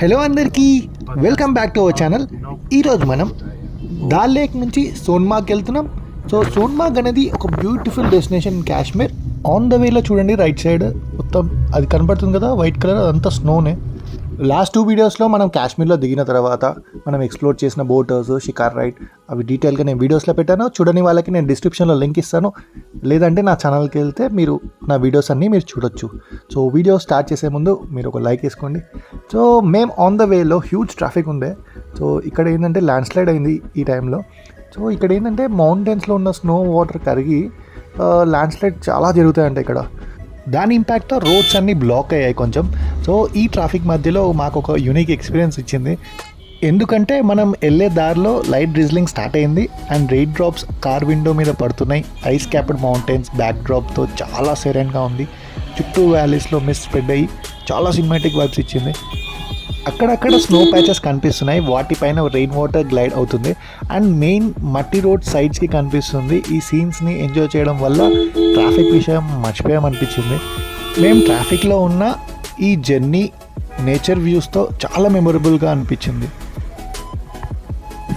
Hello అందరికీ welcome back to our channel. ఈరోజు మనం దాల్ లేక్ నుంచి సోన్మార్గ్ వెళ్తున్నాం. సో సోన్మార్గ్ అనేది ఒక beautiful destination in Kashmir. On the వేలో చూడండి, రైట్ సైడ్ మొత్తం అది కనబడుతుంది కదా, వైట్ కలర్, అదంతా స్నోనే. లాస్ట్ 2 వీడియోస్లో మనం కాశ్మీర్లో దిగిన తర్వాత మనం ఎక్స్ప్లోర్ చేసిన బోటర్స్, షికార్ రైడ్ అవి డీటెయిల్గా నేను వీడియోస్లో పెట్టాను. చూడని వాళ్ళకి నేను డిస్క్రిప్షన్లో లింక్ ఇస్తాను, లేదంటే నా ఛానల్కి వెళ్తే మీరు నా వీడియోస్ అన్నీ మీరు చూడొచ్చు. సో వీడియో స్టార్ట్ చేసే ముందు మీరు ఒక లైక్ వేసుకోండి. సో మేము ఆన్ ద వేలో హ్యూజ్ ట్రాఫిక్ ఉండే. సో ఇక్కడ ఏంటంటే ల్యాండ్ స్లైడ్ అయింది ఈ టైంలో. సో ఇక్కడ ఏంటంటే మౌంటైన్స్లో ఉన్న స్నో వాటర్ కరిగి ల్యాండ్ స్లైడ్ చాలా జరుగుతాయంట ఇక్కడ. దాని ఇంపాక్ట్తో రోడ్స్ అన్నీ బ్లాక్ అయ్యాయి కొంచెం. సో ఈ ట్రాఫిక్ మధ్యలో మాకు ఒక యూనిక్ ఎక్స్పీరియన్స్ ఇచ్చింది. ఎందుకంటే మనం వెళ్ళే దారిలో లైట్ డ్రిజ్లింగ్ స్టార్ట్ అయింది and rain drops car window మీద పడుతున్నాయి. ఐస్ క్యాప్డ్ మౌంటైన్స్ బ్యాక్ డ్రాప్తో చాలా సెరెన్గా ఉంది. చుట్టూ వ్యాలీస్లో మిస్ట్ స్ప్రెడ్ అయ్యి చాలా సినిమాటిక్ వైబ్స్ ఇచ్చింది. అక్కడక్కడ స్నో ప్యాచెస్ కనిపిస్తున్నాయి, వాటిపైన రెయిన్ వాటర్ గ్లైడ్ అవుతుంది అండ్ మెయిన్ మట్టి రోడ్ సైడ్స్కి కనిపిస్తుంది. ఈ సీన్స్ని ఎంజాయ్ చేయడం వల్ల ట్రాఫిక్ విషయం మర్చిపోయామనిపించింది. మేము ట్రాఫిక్లో ఉన్న ఈ జర్నీ నేచర్ వ్యూస్తో చాలా మెమొరబుల్గా అనిపించింది.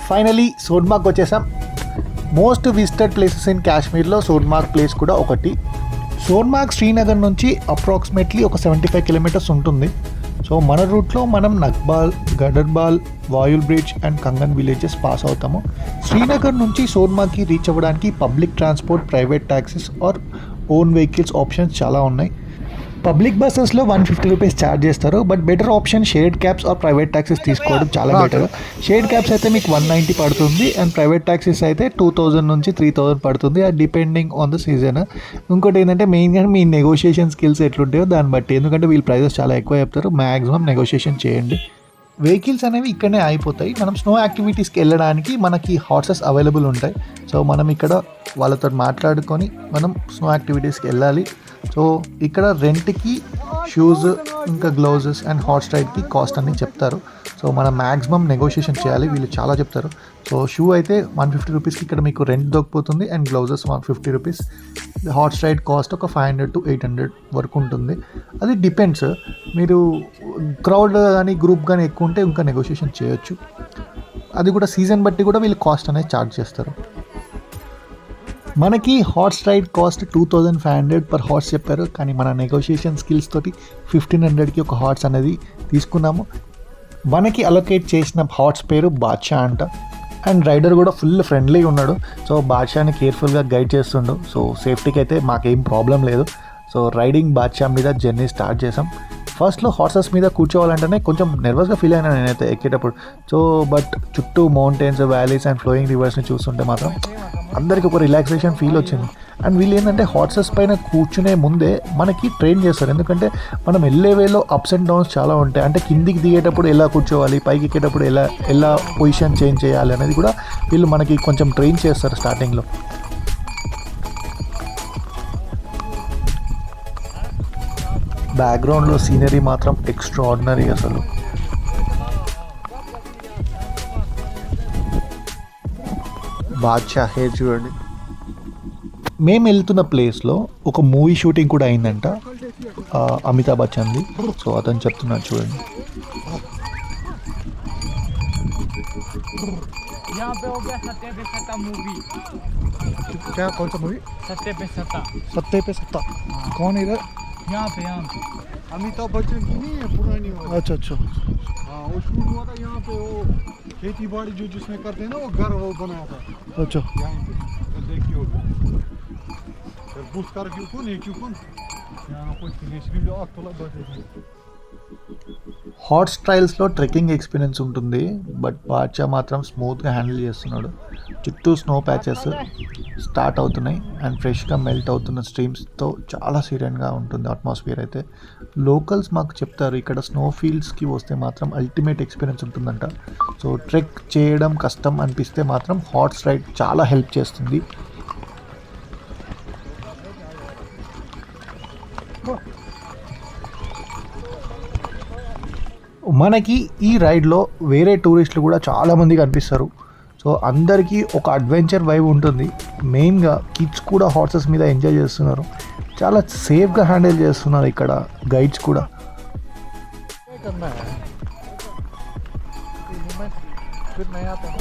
ఫైనలీ సోన్మార్గ్ వచ్చేసాం. మోస్ట్ విజిటెడ్ ప్లేసెస్ ఇన్ కాశ్మీర్లో సోన్మార్గ్ ప్లేస్ కూడా ఒకటి. సోన్మార్గ్ శ్రీనగర్ నుంచి అప్రాక్సిమేట్లీ ఒక 75 కిలోమీటర్స్ ఉంటుంది. సో మన రూట్లో మనం Nagbal, Gadarbal, Wayil bridge and Kangan villages pass అవుతాము. శ్రీనగర్ నుంచి సోన్మార్గ్కి రీచ్ అవ్వడానికి public transport, private taxis or own vehicles options చాలా ఉన్నాయి. పబ్లిక్ బస్సెస్లో 150 రూపీస్ ఛార్జ్ చేస్తారు, but better option shared cabs or private taxis తీసుకోవడం చాలా బెటర్. షేర్డ్ క్యాబ్స్ అయితే మీకు 190 పడుతుంది అండ్ ప్రైవేట్ ట్యాక్సీస్ అయితే 2000 నుంచి 3000 పడుతుంది, అది డిపెండింగ్ ఆన్ ద సీజన్. ఇంకోటి ఏంటంటే మెయిన్గా మీ నెగోషియేషన్ స్కిల్స్ ఎట్లుంటాయో దాన్ని బట్టి, ఎందుకంటే వీళ్ళు ప్రైజెస్ చాలా ఎక్కువ చెప్తారు. మ్యాక్సిమం నెగోషియేషన్ చేయండి. వెహికల్స్ అనేవి ఇక్కడనే అయిపోతాయి. మనం స్నో యాక్టివిటీస్కి వెళ్ళడానికి మనకి హార్సెస్ అవైలబుల్ ఉంటాయి. సో మనం ఇక్కడ వాళ్ళతో మాట్లాడుకొని మనం స్నో యాక్టివిటీస్కి వెళ్ళాలి. సో ఇక్కడ రెంట్కి షూస్, ఇంకా గ్లౌజెస్ అండ్ హార్స్ రైడ్కి కాస్ట్ అన్ని చెప్తారు. సో మనం మ్యాక్సిమం నెగోషియేషన్ చేయాలి, వీళ్ళు చాలా చెప్తారు. సో షూ అయితే 150 రూపీస్కి ఇక్కడ మీకు రెంట్ దొరికిపోతుంది and gloves 150 rupees. Horse ride cost ఒక 500 to 800 వరకు ఉంటుంది. అది డిపెండ్స్, మీరు క్రౌడ్ కానీ గ్రూప్ కానీ ఎక్కువ ఉంటే ఇంకా నెగోషియేషన్ చేయొచ్చు. అది కూడా సీజన్ బట్టి కూడా వీళ్ళు కాస్ట్ అనేది ఛార్జ్ చేస్తారు. మనకి horse ride cost 2500 per horse చెప్పారు, కానీ మన నెగోషియేషన్ స్కిల్స్ తోటి 1500కి ఒక హార్స్ అనేది తీసుకున్నాము. మనకి అలొకేట్ చేసిన హార్స్ పేరు బాద్షా అంట అండ్ రైడర్ కూడా ఫుల్ ఫ్రెండ్లీ ఉన్నాడు. సో బాద్షాని కేర్ఫుల్గా గైడ్ చేస్తుండు. సో సేఫ్టీకి అయితే మాకేం ప్రాబ్లం లేదు. సో రైడింగ్ బాద్షా మీద జర్నీ స్టార్ట్ చేసాం. ఫస్ట్లో హార్సెస్ మీద కూర్చోవాలంటేనే కొంచెం నర్వస్గా ఫీల్ అయినా నేనైతే ఎక్కేటప్పుడు. సో బట్ చుట్టూ మౌంటైన్స్, వ్యాలీస్ అండ్ ఫ్లోయింగ్ రివర్స్ని చూస్తుంటే మాత్రం అందరికీ ఒక రిలాక్సేషన్ ఫీల్ వచ్చింది. అండ్ వీళ్ళు ఏంటంటే హార్సెస్ పైన కూర్చునే ముందే మనకి ట్రైన్ చేస్తారు, ఎందుకంటే మనం వెళ్ళే వేలో అప్స్ అండ్ డౌన్స్ చాలా ఉంటాయి. అంటే కిందికి దిగేటప్పుడు ఎలా కూర్చోవాలి, పైకి ఎక్కేటప్పుడు ఎలా పొజిషన్ చేంజ్ చేయాలి అనేది కూడా వీళ్ళు మనకి కొంచెం ట్రైన్ చేస్తారు స్టార్టింగ్లో. బ్యాక్గ్రౌండ్లో సీనరీ మాత్రం ఎక్స్ట్రాడినరీ అసలు. బాద్షా హెయిర్ చూడండి. మేము వెళ్తున్న ప్లేస్లో ఒక మూవీ షూటింగ్ కూడా అయిందంట, అమితాబ్ బచ్చన్ది. సో అతను చెప్తున్నాడు చూడండి. यहाँ पे हो गया सत्ते पे सत्ता मूवी. क्या कौन सा मूवी? सत्ते पे सत्ता. सत्ते पे सत्ता. कौन इधर? यहाँ पे अमिताभ बच्चन की नहीं है, पुरानी वाली. अच्छा अच्छा. हाँ, वो शूट हुआ था यहाँ पे. वो खेती बाड़ी जो जिसमें करते हैं ना, वो घर वो बनाया था अच्छा. यहाँ पे. तो देखिए फिर बुश कर क्यों कौन है क्यों कौन यहाँ कोई फिनिश भी जो अक्टूबर बैठे. హార్స్ ట్రయల్స్లో ట్రెక్కింగ్ ఎక్స్పీరియన్స్ ఉంటుంది, బట్ బాద్షా మాత్రం స్మూత్గా హ్యాండిల్ చేస్తున్నాడు. చుట్టూ స్నో ప్యాచెస్ స్టార్ట్ అవుతున్నాయి అండ్ ఫ్రెష్గా మెల్ట్ అవుతున్న స్ట్రీమ్స్తో చాలా సీరియన్గా ఉంటుంది అట్మాస్ఫియర్ అయితే. లోకల్స్ మాకు చెప్తారు ఇక్కడ స్నో ఫీల్డ్స్కి వస్తే మాత్రం అల్టిమేట్ ఎక్స్పీరియన్స్ ఉంటుందంట. సో ట్రెక్ చేయడం కష్టం అనిపిస్తే మాత్రం హార్స్ రైడ్ చాలా హెల్ప్ చేస్తుంది. మనకి ఈ రైడ్లో వేరే టూరిస్టులు కూడా చాలామంది కనిపిస్తారు. సో అందరికీ ఒక అడ్వెంచర్ వైబ్ ఉంటుంది. మెయిన్గా కిడ్స్ కూడా హార్సెస్ మీద ఎంజాయ్ చేస్తున్నారు. చాలా సేఫ్గా హ్యాండిల్ చేస్తున్నారు ఇక్కడ గైడ్స్ కూడా. फिर नहीं आता है।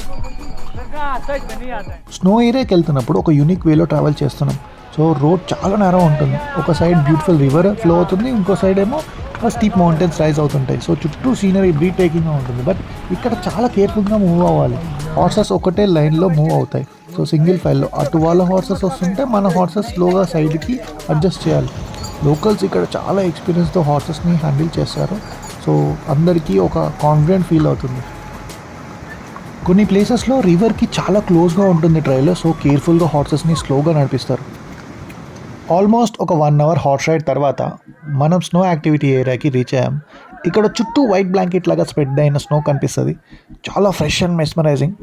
सरकार सच में नहीं आता है। స్నో ఏరియాకి వెళ్తున్నప్పుడు ఒక యూనిక్ వేలో ట్రావెల్ చేస్తున్నాం. సో రోడ్ చాలా నేరో ఉంటుంది. ఒక సైడ్ బ్యూటిఫుల్ రివర్ ఫ్లో అవుతుంది, ఇంకో సైడ్ ఏమో స్టీప్ మౌంటైన్స్ రైజ్ అవుతుంటాయి. సో చుట్టూ సీనరీ బ్రీత్ టేకింగ్గా ఉంటుంది. బట్ ఇక్కడ చాలా కేర్ఫుల్గా మూవ్ అవ్వాలి. హార్సెస్ ఒకటే లైన్లో మూవ్ అవుతాయి. సో సింగిల్ ఫైల్లో అటు వాళ్ళ హార్సెస్ వస్తుంటే మన హార్సెస్ స్లోగా సైడ్కి అడ్జస్ట్ చేయాలి. లోకల్స్ ఇక్కడ చాలా ఎక్స్పీరియన్స్తో హార్సెస్ని హ్యాండిల్ చేస్తారు. సో అందరికీ ఒక కాన్ఫిడెంట్ ఫీల్ అవుతుంది. కొన్ని ప్లేసెస్లో రివర్కి చాలా క్లోజ్గా ఉంటుంది ట్రైల్. సో కేర్ఫుల్గా హార్సెస్ని స్లోగా నడిపిస్తారు. ఆల్మోస్ట్ ఒక 1 అవర్ హార్స్ రైడ్ తర్వాత మనం స్నో యాక్టివిటీ ఏరియాకి రీచ్ అయ్యాం. ఇక్కడ చుట్టూ వైట్ బ్లాంకెట్ లాగా స్ప్రెడ్ అయిన స్నో కనిపిస్తుంది. చాలా ఫ్రెష్ అండ్ మెస్మరైజింగ్.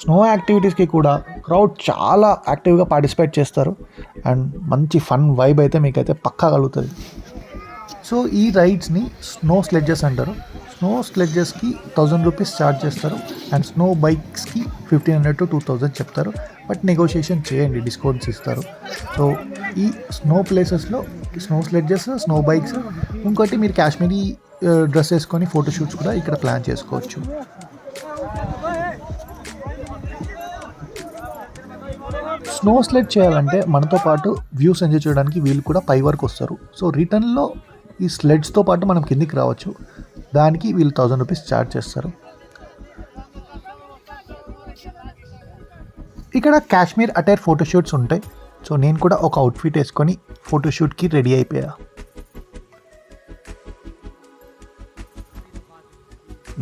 స్నో యాక్టివిటీస్కి కూడా క్రౌడ్ చాలా యాక్టివ్గా పార్టిసిపేట్ చేస్తారు. అండ్ మంచి ఫన్ వైబ్ అయితే మీకైతే పక్కా కలుగుతుంది. సో ఈ రైడ్స్ని స్నో స్లెడ్జెస్ అంటారు. స్నో స్లెడ్జెస్కి 1000 రూపీస్ ఛార్జ్ చేస్తారు. అండ్ స్నో బైక్స్కి 1500 to 2000 చెప్తారు. బట్ నెగోషియేషన్ చేయండి, డిస్కౌంట్స్ ఇస్తారు. సో ఈ స్నో ప్లేసెస్లో స్నో స్లెడ్జెస్, స్నో బైక్స్, ఇంకోటి మీరు కాశ్మీరీ డ్రెస్ వేసుకొని ఫోటోషూట్స్ కూడా ఇక్కడ ప్లాన్ చేసుకోవచ్చు. స్నో స్లెడ్ చేయాలంటే మనతో పాటు వ్యూస్ ఎంజాయ్ చేయడానికి వీళ్ళు కూడా పై వరకు వస్తారు. సో రిటర్న్లో ఈ స్లెడ్స్తో పాటు మనం కిందికి రావచ్చు. దానికి వీళ్ళు 1000 రూపీస్ ఛార్జ్ చేస్తారు. ఇక్కడ కాశ్మీర్ అటైర్ ఫోటోషూట్స్ ఉంటాయి. సో నేను కూడా ఒక అవుట్ఫిట్ వేసుకొని ఫోటోషూట్కి రెడీ అయిపోయా.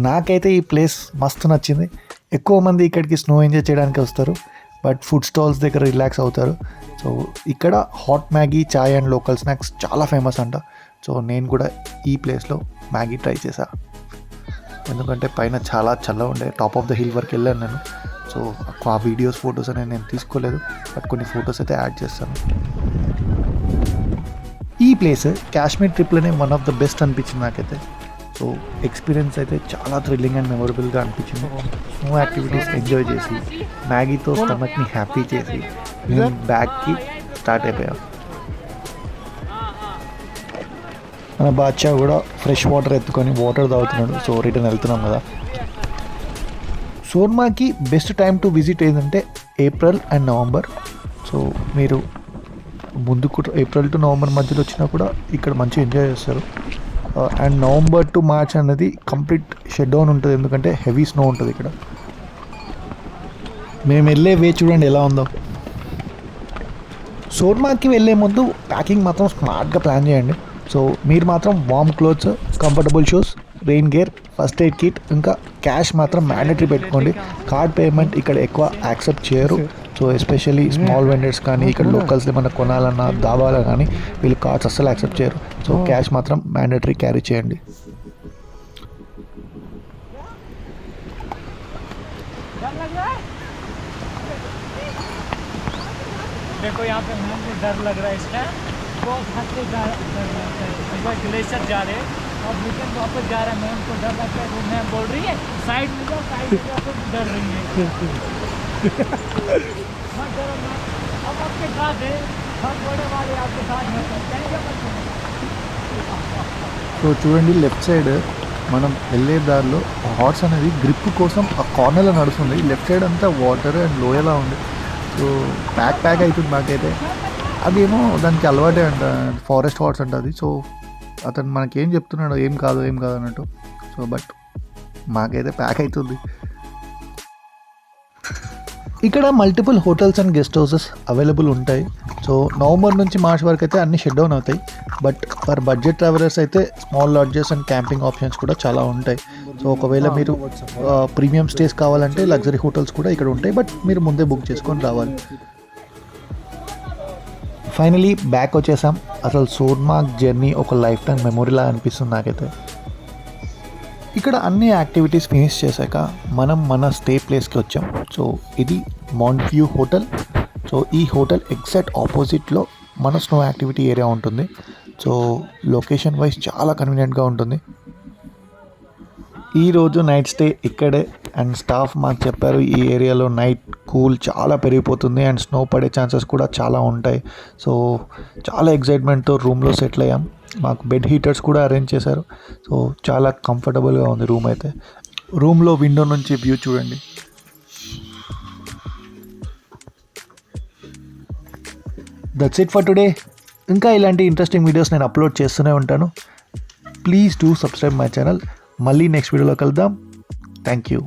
నాకైతే ఈ ప్లేస్ మస్తు నచ్చింది. ఎక్కువ మంది ఇక్కడికి స్నో ఎంజాయ్ చేయడానికి వస్తారు. బట్ ఫుడ్ స్టాల్స్ దగ్గర రిలాక్స్ అవుతారు. సో ఇక్కడ hot Maggi, chai and local snacks చాలా ఫేమస్ అంట. సో నేను కూడా ఈ ప్లేస్లో మ్యాగీ ట్రై చేశా. ఎందుకంటే పైన చాలా చల్లగా ఉండే, టాప్ ఆఫ్ ద హిల్ వరకు వెళ్ళాను నేను. సో ఆ వీడియోస్, ఫొటోస్ అనేది నేను తీసుకోలేదు. బట్ కొన్ని ఫొటోస్ అయితే యాడ్ చేస్తాను. ఈ ప్లేస్ కాశ్మీర్ ట్రిప్లోనే వన్ ఆఫ్ ద బెస్ట్ అనిపించింది నాకైతే. సో ఎక్స్పీరియన్స్ అయితే చాలా థ్రిల్లింగ్ అండ్ మెమొరబుల్గా అనిపించింది. స్నో యాక్టివిటీస్ ఎంజాయ్ చేసి మ్యాగీతో స్టమక్ని హ్యాపీ చేసి నేను బ్యాగ్కి స్టార్ట్ అయిపోయాను. మన బాద్షా కూడా ఫ్రెష్ వాటర్ ఎత్తుకొని వాటర్ తాగుతున్నాడు. సో రిటర్న్ వెళ్తున్నాం కదా. సోన్మార్గ్కి బెస్ట్ టైం టు విజిట్ ఏంటంటే ఏప్రిల్ అండ్ నవంబర్. సో మీరు ముందుకు ఏప్రిల్ టు నవంబర్ మధ్యలో వచ్చినా కూడా ఇక్కడ మంచిగా ఎంజాయ్ చేస్తారు. అండ్ నవంబర్ టు మార్చ్ అనేది కంప్లీట్ షట్ డౌన్ ఉంటుంది, ఎందుకంటే హెవీ స్నో ఉంటుంది ఇక్కడ. మేము వెళ్ళే వే చూడండి ఎలా ఉందో. సోన్మార్గ్కి వెళ్ళే ముందు ప్యాకింగ్ మాత్రం స్మార్ట్గా ప్లాన్ చేయండి. సో మీరు మాత్రం warm clothes, comfortable shoes, rain gear, first aid kit, ఇంకా క్యాష్ మాత్రం మ్యాండేటరీ పెట్టుకోండి. కార్డ్ పేమెంట్ ఇక్కడ ఎక్కువ యాక్సెప్ట్ చేయరు. సో ఎస్పెషల్లీ స్మాల్ వెండర్స్ కానీ ఇక్కడ లోకల్స్ ఏమైనా కొనాలన్నా దాబాలో కానీ వీళ్ళు కార్డ్స్ అస్సలు యాక్సెప్ట్ చేయరు. సో క్యాష్ మాత్రం మ్యాండేటరీ క్యారీ చేయండి. देखो यहाँ पे मैम को डर लग रहा है इसका, बहुत हद से डर लगता है। इस बार ग्लेशियर जा रहे हैं और रिटर्न वापस जा रहा है, मैम को डर लगता है। तो मैम बोल रही है साइड में जाओ, साइड में जाओ, तो डर रही है। मत डरो मैम, हम आपके साथ हैं, हम बड़े वाले आपके साथ हैं, टेंशन मत लो। సో చూడండి లెఫ్ట్ సైడ్ మనం వెళ్ళే దారిలో హార్స్ అనేది గ్రిప్ కోసం ఆ కార్నర్లో నడుస్తుంది. లెఫ్ట్ సైడ్ అంతా వాటర్ అండ్ లోయలా ఉంది. సో ప్యాక్ అవుతుంది మాకైతే. అదేమో దానికి అలవాటే అంట, ఫారెస్ట్ హార్స్ అంట అది. సో అతను మనకేం చెప్తున్నాడు, ఏం కాదు అన్నట్టు. సో బట్ మాకైతే ప్యాక్ అవుతుంది. ఇక్కడ multiple hotels and guest houses available ఉంటాయి. సో నవంబర్ నుంచి మార్చ్ వరకు అయితే అన్నీ షట్ డౌన్ అవుతాయి. బట్ ఫర్ బడ్జెట్ ట్రావెలర్స్ అయితే small lodges and camping options కూడా చాలా ఉంటాయి. సో ఒకవేళ మీరు ప్రీమియం స్టేస్ కావాలంటే లగ్జరీ హోటల్స్ కూడా ఇక్కడ ఉంటాయి. బట్ మీరు ముందే బుక్ చేసుకొని రావాలి. ఫైనలీ బ్యాక్ వచ్చేసాం. అసలు సోన్మార్గ్ జర్నీ ఒక లైఫ్ టైం మెమొరీలా అనిపిస్తుంది నాకైతే. ఇక్కడ అన్ని యాక్టివిటీస్ ఫినిష్ చేశాక మనం మన స్టే ప్లేస్కి వచ్చాం. సో ఇది మౌంట్ వ్యూ హోటల్. సో ఈ హోటల్ ఎగ్జాక్ట్ ఆపోజిట్లో మన స్నో యాక్టివిటీ ఏరియా ఉంటుంది. సో లొకేషన్ వైజ్ చాలా కన్వీనియంట్గా ఉంటుంది. ఈరోజు నైట్ స్టే ఇక్కడే. అండ్ స్టాఫ్ మాకు చెప్పారు ఈ ఏరియాలో నైట్ కూల్ చాలా పెరిగిపోతుంది అండ్ స్నో పడే ఛాన్సెస్ కూడా చాలా ఉంటాయి. సో చాలా ఎక్సైట్మెంట్తో రూమ్లో సెటిల్ అయ్యాం. మాకు బెడ్ హీటర్స్ కూడా అరేంజ్ చేశారు. సో చాలా కంఫర్టబుల్గా ఉంది రూమ్ అయితే. రూమ్లో విండో నుంచి వ్యూ చూడండి, దట్స్ ఇట్ ఫర్ టుడే. ఇంకా ఇలాంటి ఇంట్రెస్టింగ్ వీడియోస్ నేను అప్లోడ్ చేస్తూనే ఉంటాను. Please do subscribe my channel. మళ్ళీ నెక్స్ట్ వీడియోలో కలుద్దాం. Thank you.